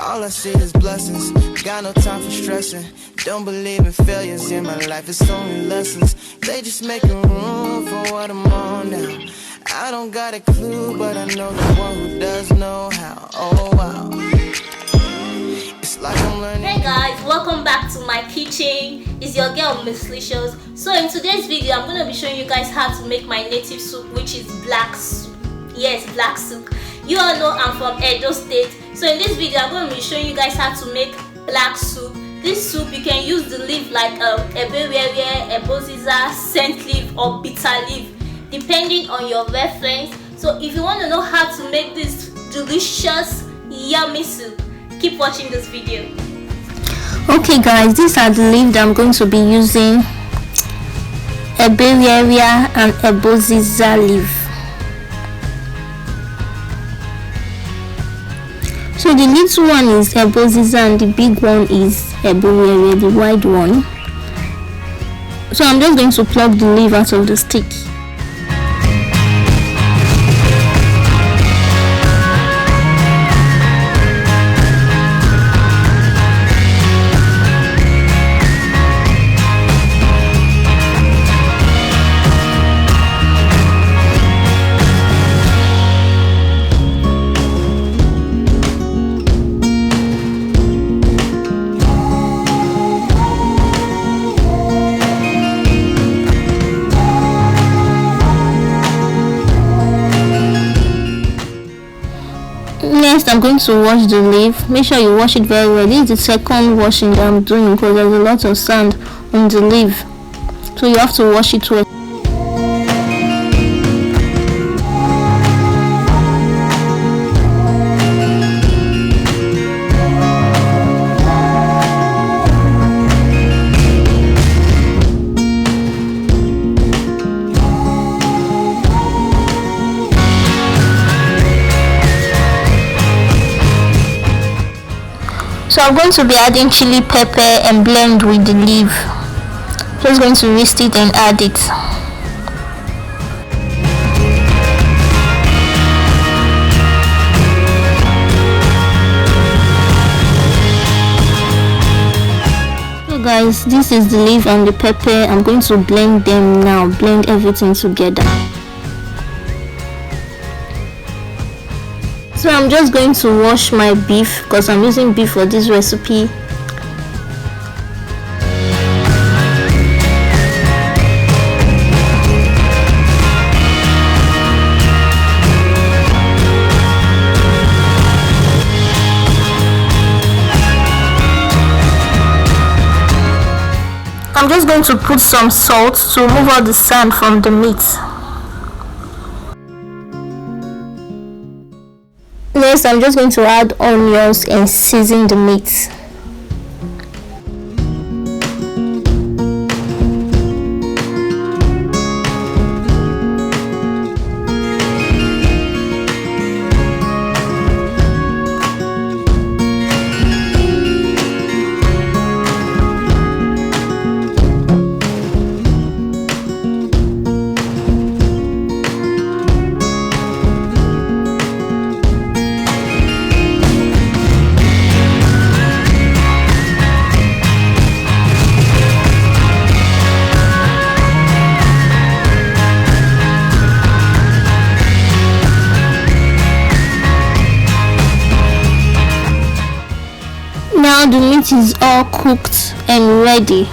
All I see is blessings, got no time for stressing. Don't believe in failures in my life, it's only lessons. They just making room for what I'm on now. I don't got a clue, but I know the one who does know how. Oh wow, it's like I'm learning. Hey guys, welcome back to my kitchen. It's your girl Miss Licious. So in today's video, I'm going to be showing you guys how to make my native soup, which is black soup. Yes, black soup. You all know I'm from Edo State. So in this video, I'm going to be showing you guys how to make black soup. This soup, you can use the leaf like ebewewa, Eboziza, scent leaf or bitter leaf, depending on your reference. So if you want to know how to make this delicious, yummy soup, keep watching this video. Okay guys, these are the leaves that I'm going to be using. Ebewewa and Eboziza leaf. So the little one is Eboziza and the big one is ebewewa, the wide one. So I'm just going to pluck the leaf out of the stick. Next, I'm going to wash the leaf. Make sure you wash it very well. This is the second washing that I'm doing because there's a lot of sand on the leaf, so you have to wash it well. So I'm going to be adding chili pepper and blend with the leaf. Just going to whisk it and add it. So guys, this is the leaf and the pepper. I'm going to blend them now. Blend everything together. So I'm just going to wash my beef because I'm using beef for this recipe. I'm just going to put some salt to remove all the sand from the meat. Next, I'm just going to add onions and season the meat. Now the meat is all cooked and ready.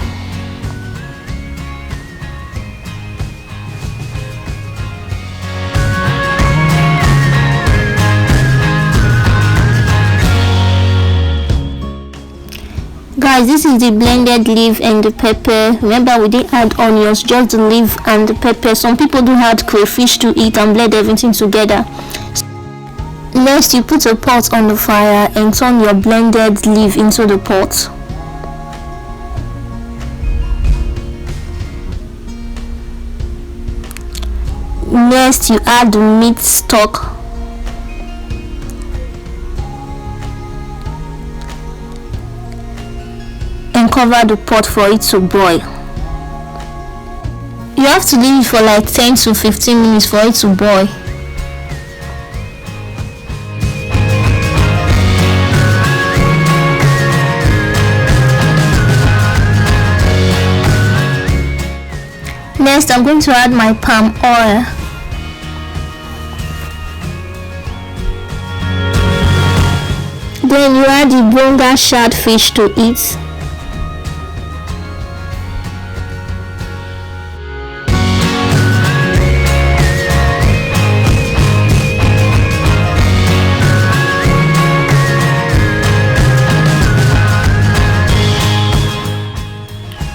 Guys, this is the blended leaf and the pepper. Remember, we didn't add onions, just the leaf and the pepper. Some people do add crayfish to eat and blend everything together. Next, you put a pot on the fire and turn your blended leaf into the pot. Next, you add the meat stock. And cover the pot for it to boil. You have to leave it for like 10 to 15 minutes for it to boil. Next, I'm going to add my palm oil. Then you add the bonga shad fish to it.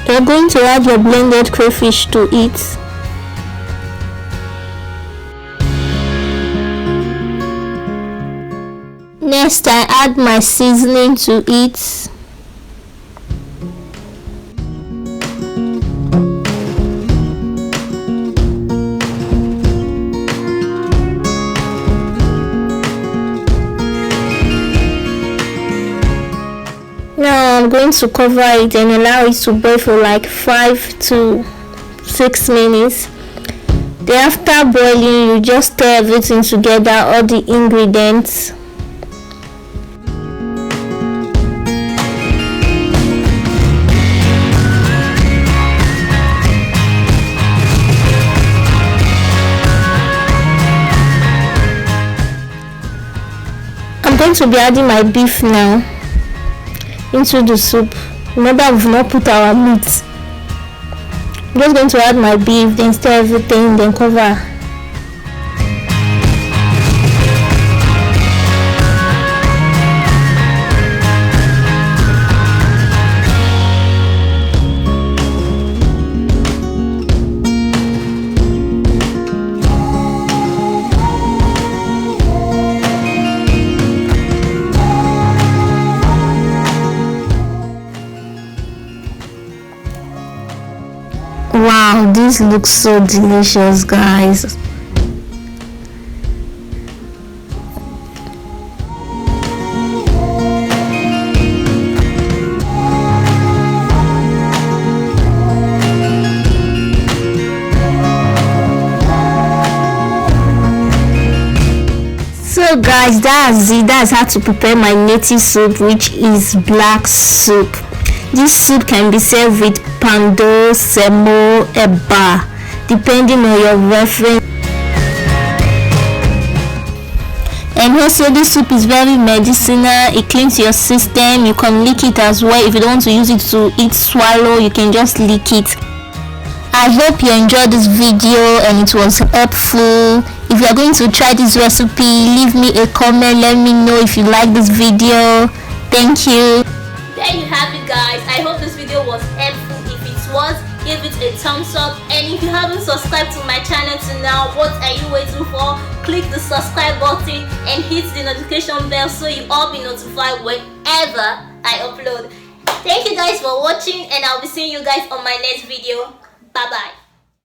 You're going to add your blended crayfish to it. Next, I add my seasoning to it. Now I'm going to cover it and allow it to boil for like 5 to 6 minutes. Then after boiling, you just stir everything together, all the ingredients. I'm going to be adding my beef now into the soup. Remember, we've not put our meat. I'm just going to add my beef, then stir everything, then cover. Wow, this looks so delicious, guys. So guys, that's it. That's how to prepare my native soup, which is black soup. This soup can be served with pando, semo, eba, depending on your reference. And also, this soup is very medicinal. It cleans your system. You can lick it as well. If you don't want to use it to eat, swallow, you can just lick it. I hope you enjoyed this video and it was helpful. If you are going to try this recipe, leave me a comment. Let me know if you like this video. Thank you. There you have it, guys. I hope this video was helpful. If it was, give it a thumbs up. And if you haven't subscribed to my channel till now, what are you waiting for? Click the subscribe button and hit the notification bell so you all be notified whenever I upload. Thank you guys for watching, and I'll be seeing you guys on my next video. Bye bye.